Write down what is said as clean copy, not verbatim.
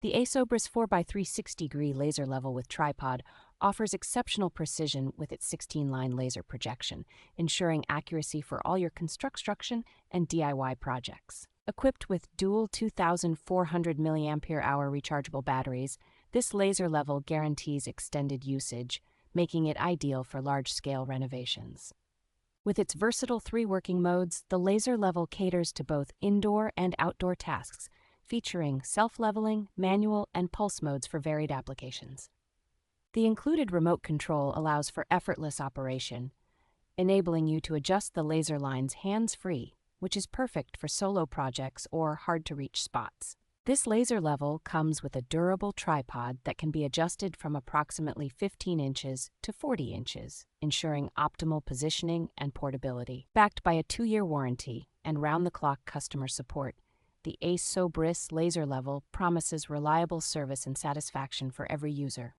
The ASOBRIS 4x360-degree laser level with tripod offers exceptional precision with its 16-line laser projection, ensuring accuracy for all your construction and DIY projects. Equipped with dual 2,400 mAh rechargeable batteries, this laser level guarantees extended usage, making it ideal for large-scale renovations. With its versatile 3 working modes, the laser level caters to both indoor and outdoor tasks, featuring self-leveling, manual, and pulse modes for varied applications. The included remote control allows for effortless operation, enabling you to adjust the laser lines hands-free, which is perfect for solo projects or hard-to-reach spots. This laser level comes with a durable tripod that can be adjusted from approximately 15 inches to 40 inches, ensuring optimal positioning and portability. Backed by a 2-year warranty and round-the-clock customer support, the ASOBRIS laser level promises reliable service and satisfaction for every user.